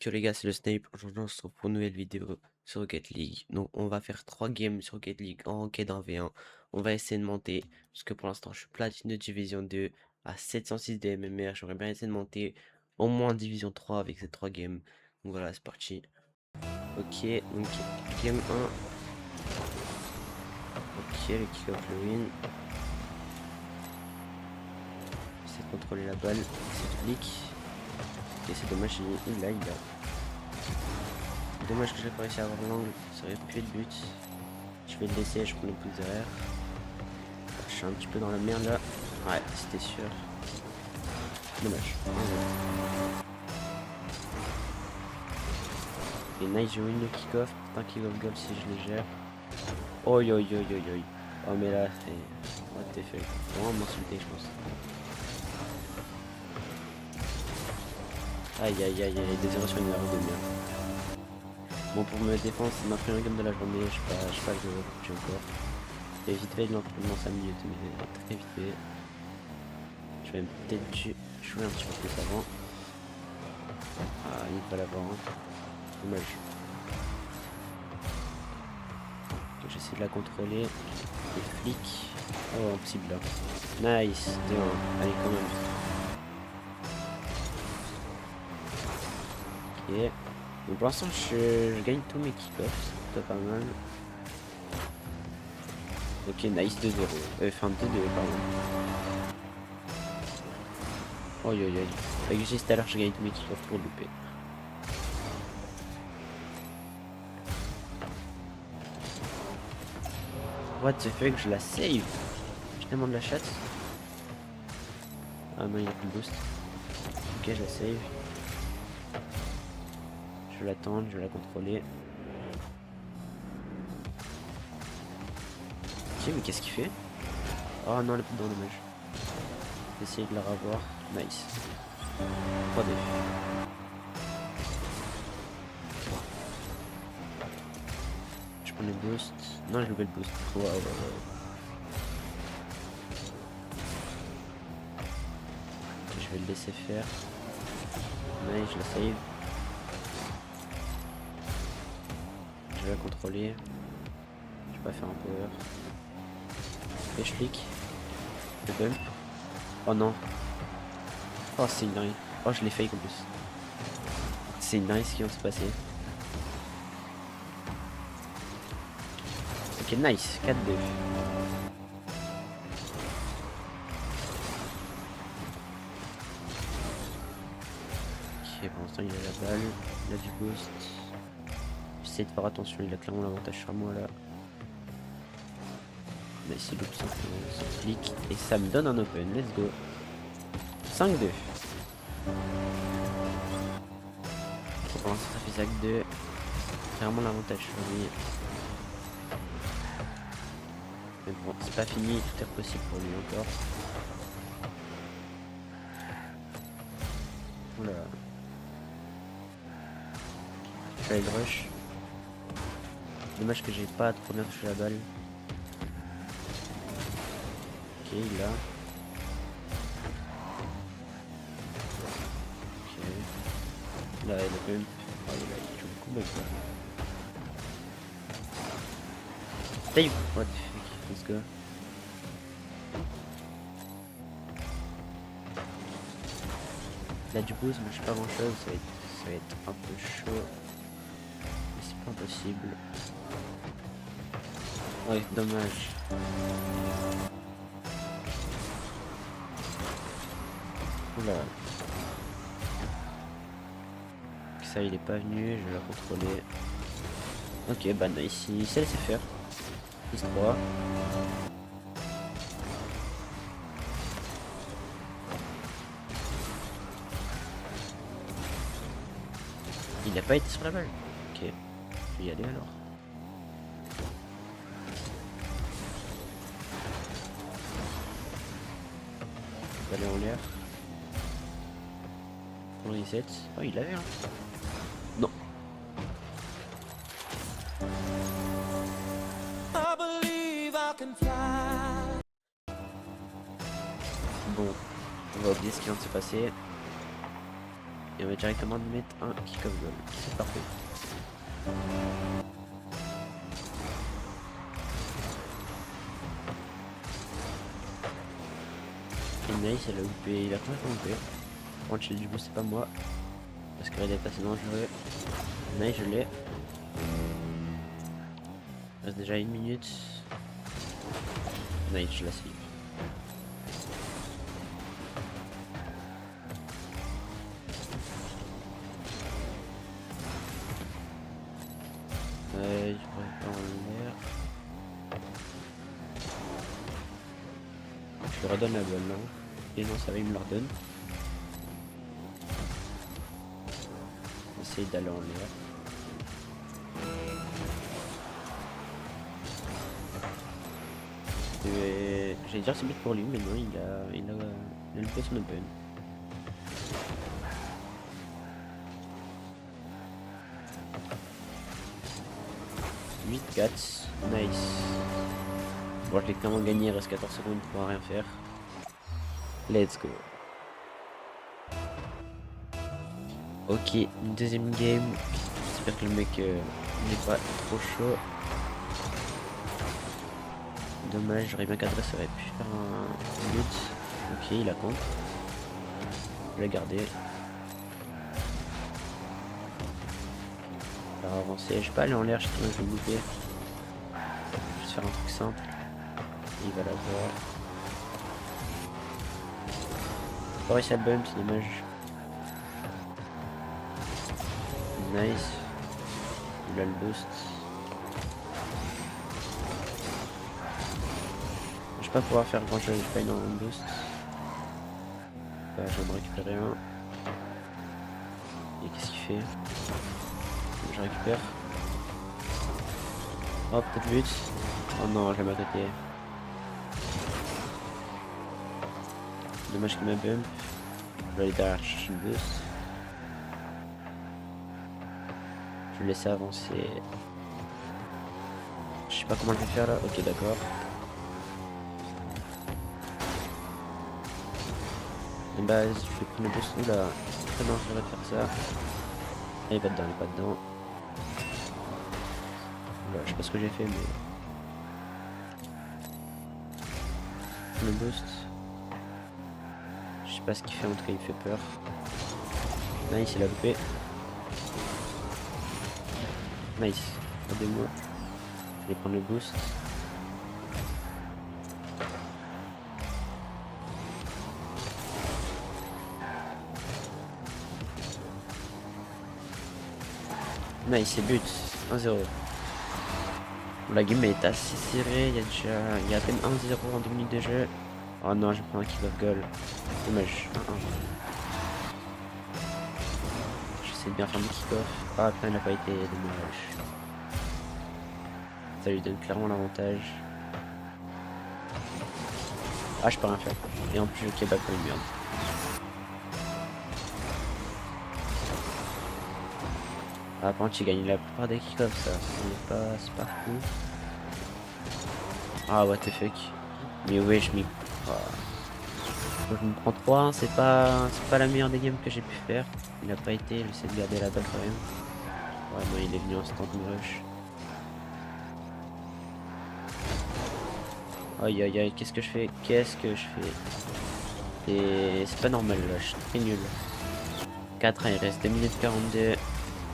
Yo les gars, c'est le Snape. Aujourd'hui, on se retrouve pour une nouvelle vidéo sur Rocket League. Donc, on va faire 3 games sur Rocket League en ranked 1v1. On va essayer de monter, parce que pour l'instant, je suis platine de division 2 à 706 de MMR. J'aurais bien essayé de monter au moins division 3 avec ces 3 games. Donc voilà, c'est parti. Ok, donc game 1. Ok, le kick-off, le win. J'essaie de contrôler la balle. C'est flic. Ok, c'est dommage, il a. Dommage que j'ai pas réussi à avoir l'angle, ça aurait pu être but. Je vais le laisser, je prends le pouce derrière. Je suis un petit peu dans la merde là. Ouais, c'était sûr. Dommage. Et nice, je win le kick-off. Un kick-off goal si je le gère. Oi oi oi oi oi. Oh mais là, c'est... What the fuck. Vraiment m'insulter, je pense. Aïe aïe aïe aïe, des 0 sur une erreur de merde. Bon, pour me défendre, c'est ma première game de la journée. Je sais pas le jeu encore. Et vite fait, l'entraînement 5 minutes, mais très vite fait. Je vais peut-être jouer un petit peu plus avant. Ah, il n'est pas là-bas. Hein. Dommage. J'essaie de la contrôler. Les flics. Oh, impossible là. Nice. 2-1. Allez, quand même. Ok. Donc pour l'instant, je gagne tous mes kickoffs. C'est pas mal. Ok, nice 2-0. Enfin, 2-2, pardon. Oh, yo, yo. Avec juste tout à l'heure, je gagne tous mes kickoffs pour louper. What the fuck, je la save. J'ai tellement de la chatte. Ah non, il a plus de boost. Ok, je la save. Je vais l'attendre, je vais la contrôler. Ok, mais qu'est-ce qu'il fait? Oh non, le coup de dommage. Essayer de la revoir. Nice. 3D. Je prends le boost. Non, j'ai loupé le boost. Wow, wow, wow. Je vais le laisser faire. Nice, je la save. Je vais la contrôler. Je vais pas faire un power. Et je flic. Le bump. Oh non. Oh, c'est une dingue. Oh, je l'ai fake en plus. C'est une dingue ce qui vient de se passer. Ok, nice. 4-2. Ok, pour l'instant, il a la balle. Il a du boost. J'essaie de faire attention. Il a clairement l'avantage sur moi là. Mais s'il loupe son flic. Et ça me donne un open. Let's go. 5-2. Pour l'instant, ça fait 5-2. Clairement l'avantage sur lui. Mais bon, c'est pas fini. Tout est possible pour lui encore. Oula. Je vais aller le rush. Dommage que j'ai pas trop bien touché la balle. Ok, il a. Ok. Là, il a quand même. Oh, il joue beaucoup bug là. Save! What the fuck? Let's go. Il a du boost, mais je sais pas grand chose. Ça va être un peu chaud. Mais c'est pas impossible. Ouais, dommage. Oula. Ça, il est pas venu, je vais la contrôler. Ok, bah nice, il sait laisser faire. 6-3. Il n'a pas été sur la balle. Ok, je vais y aller alors. Je vais aller en l'air. Pour le reset. Oh, il l'avait, hein. Non. Bon, on va oublier ce qui vient de se passer. Et on va directement mettre un kick-off goal. C'est parfait. Et Nice, elle a loupé, il a complètement loupé. Par contre, du coup, c'est pas moi. Parce qu'elle est assez dangereux. Nice, je l'ai. Il reste déjà 1 minute. Nice, je la suis. Je pourrais pas en l'air. Je lui redonne la balle là. Et non, ça va, il me la redonne. Essaye d'aller en l'air. J'allais dire c'est vite pour lui, mais non, il a loupé son open. « 8-4, nice. Bon, je l'ai clairement gagné, il reste 14 secondes, il pourra rien faire. Let's go. Ok, une deuxième game. J'espère que le mec n'est pas trop chaud. Dommage, j'aurais bien cadré, ça aurait pu faire un but. Ok, il a contre. Je l'ai gardé. Alors avancer, je vais pas aller en l'air, je vais me louper. Juste faire un truc simple. Il va l'avoir. Pas réussi à le bump, c'est dommage. Nice. Il a le boost. Je vais pas pouvoir faire grand chose, j'ai pas énormément de boost. Bah, je viens de récupérer un. Et qu'est-ce qu'il fait? Je récupère. Oh, peut-être but. Oh non, je l'ai à côté. Dommage qu'il m'a bump. Je vais aller derrière chercher le boost. Je vais le laisser avancer. Je sais pas comment je vais faire là. Ok, d'accord. De base, je vais prendre le boost. Oula, très dangereux de faire ça. Ah, il est pas dedans, il est pas dedans. Oula, je sais pas ce que j'ai fait, mais. Le boost. Je sais pas ce qu'il fait, en tout cas, il fait peur. Nice, il a loupé. Nice, aidez-moi. Je vais prendre le boost. Nice, c'est but. 1-0. La game est assez serrée. Il y a à peine 1-0 en 2 minutes de jeu. Oh non, je prends un kick-off goal. Dommage. 1-1. J'essaie de bien faire le kick-off. Ah putain, il n'a pas été. Dommage. Ça lui donne clairement l'avantage. Ah, je peux rien faire. Et en plus, le kebab comme une merde. Ah, par contre, j'ai gagné la plupart des kick-offs, ça. C'est pas fou. Ah, what the fuck. Mais ouais, je m'y. Ah. Je me prends 3, c'est pas la meilleure des games que j'ai pu faire. Il n'a pas été, j'essaie de garder la balle quand même. Ouais, moi il est venu en stand rush. Aïe aïe aïe, qu'est-ce que je fais? Et c'est pas normal là, je suis très nul. 4, il reste 2 minutes 42.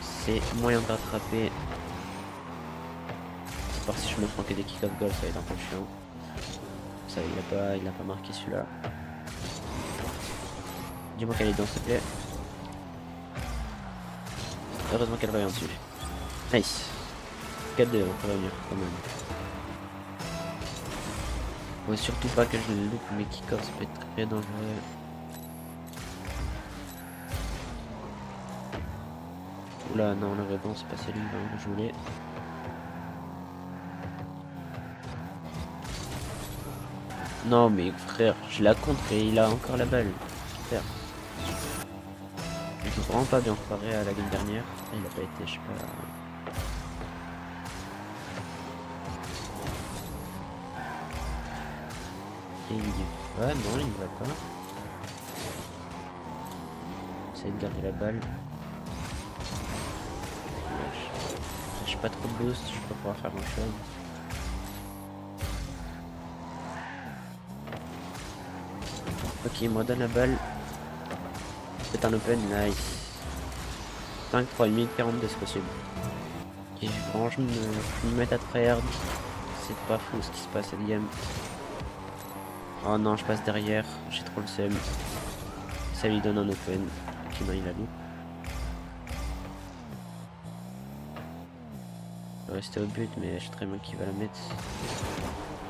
C'est moyen de rattraper. À part si je me prends que des kick-off goal, ça va être un peu chiant. Ça, il a pas marqué celui-là. Dis-moi qu'elle est dedans, s'il te plaît. Heureusement qu'elle revient dessus. Nice. 4-2, on peut revenir quand même. Faut surtout pas que je le loupe, mes kick-off, ça peut être très dangereux. Oula, non, la réponse, c'est pas celle-là que je voulais. Non, mais frère, je la contre et il a encore la balle. Super. Je joue vraiment pas bien comparé à la game dernière. Il a pas été, je sais pas. Et il y va, non, il ne va pas. essayer de garder la balle. J'ai pas trop de boost, je vais pas pouvoir faire grand chose. Ok, il me redonne la balle. C'est un open, nice. 5, 3 minutes 42, c'est possible. Ok, franchement, je me mets à tryhard. C'est pas fou ce qui se passe cette game. Oh non, je passe derrière, j'ai trop le seum. Ça lui donne un open. Ok, non, il a loupé. Je vais rester au but, mais je sais très bien qu'il va la mettre.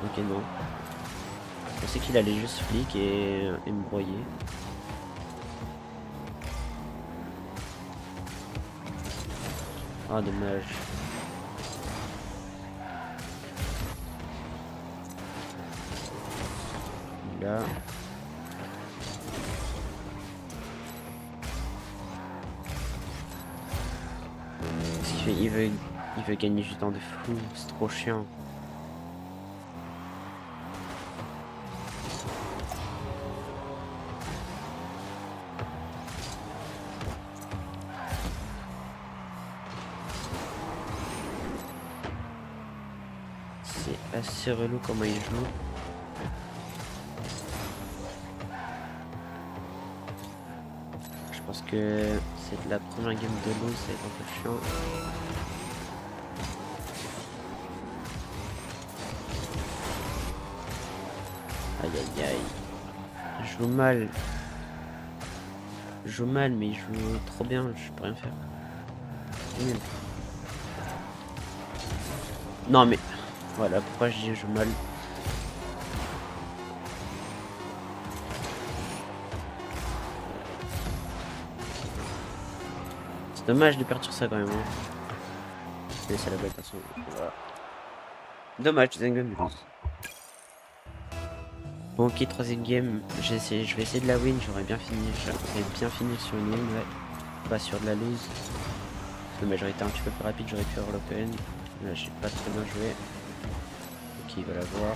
Ok, non. Je pensais qu'il allait juste flic et me broyer. Ah, dommage. Là. Qu'est-ce qu'il fait? Il veut gagner du temps de fou. C'est trop chiant. C'est assez relou comment il joue. Je pense que c'est la première game de l'eau, ça va être un peu chiant. Aïe aïe aïe. Je joue mal. Je joue mal, mais il joue trop bien, je peux rien faire. Nul. Non mais voilà pourquoi je dis je joue mal. C'est dommage de perdre sur ça quand même. Mais c'est la blague de toute façon. Voilà. Dommage, deuxième game de lose. Bon ok, troisième game, je vais essayer de la win, j'aurais bien fini. J'aurais bien fini sur une win, ouais. Pas sur de la lose. Dommage, j'aurais été un petit peu plus rapide, j'aurais pu avoir l'open. Là j'ai pas très bien joué. Ok, il va l'avoir.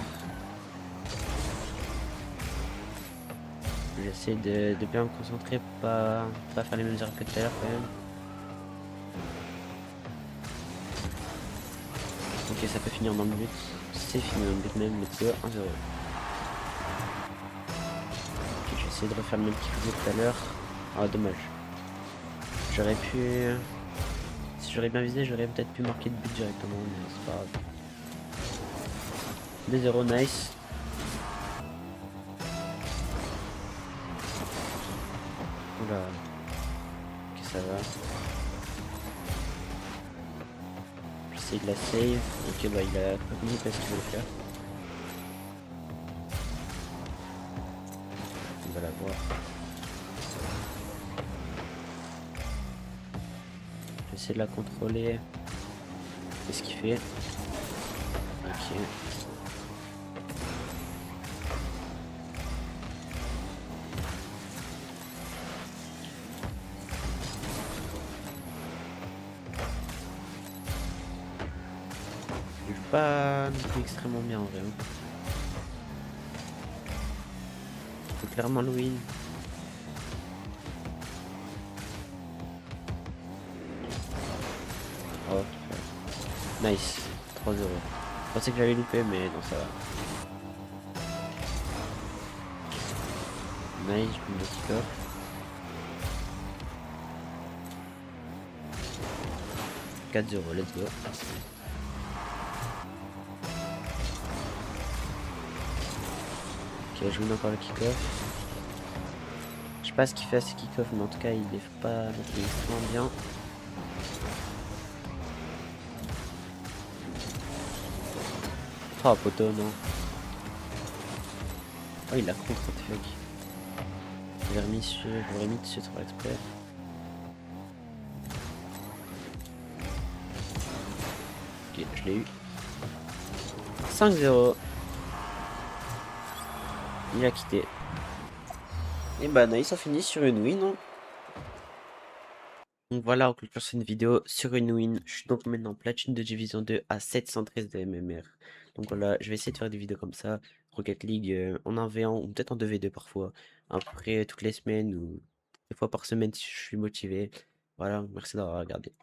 J'essaie de bien me concentrer pour pas faire les mêmes erreurs que tout à l'heure quand même. Ok, ça peut finir dans le but. C'est fini dans le but même, let's go, 1-0. Ok, je vais essayer de refaire le même petit coup tout à l'heure. Ah, dommage. J'aurais pu... Si j'aurais bien visé, j'aurais peut-être pu marquer de but directement, mais c'est pas grave. 2-0, nice. Oula. Ok, ça va. J'essaie de la save. Ok, bah il a pas fini parce qu'il veut le faire. On va la voir. J'essaie de la contrôler. Qu'est-ce qu'il fait? Ok. Je joue pas non plus extrêmement bien en vrai. Faut clairement le win. Oh, nice. 3-0. Je pensais que j'allais louper, mais non, ça va. Nice, je me kick-off. « 4-0, let's go. Ok, je win encore le kick-off. Je sais pas ce qu'il fait à ce kick-off, mais en tout cas, il est pas non plus extrêmement bien. Oh, poteau, non. Oh, il a contre, what the fuck. J'aurais mis dessus sur exprès. Ok, je l'ai eu. 5-0. Il a quitté. Et bah, nice, ça finit sur une win, hein. Donc voilà, en conclusion, c'est une vidéo sur une win. Je suis donc maintenant platine de division 2 à 713 de MMR. Donc voilà, je vais essayer de faire des vidéos comme ça. Rocket League en 1v1 ou peut-être en 2v2 parfois. Après toutes les semaines ou fois par semaine si je suis motivé. Voilà, merci d'avoir regardé.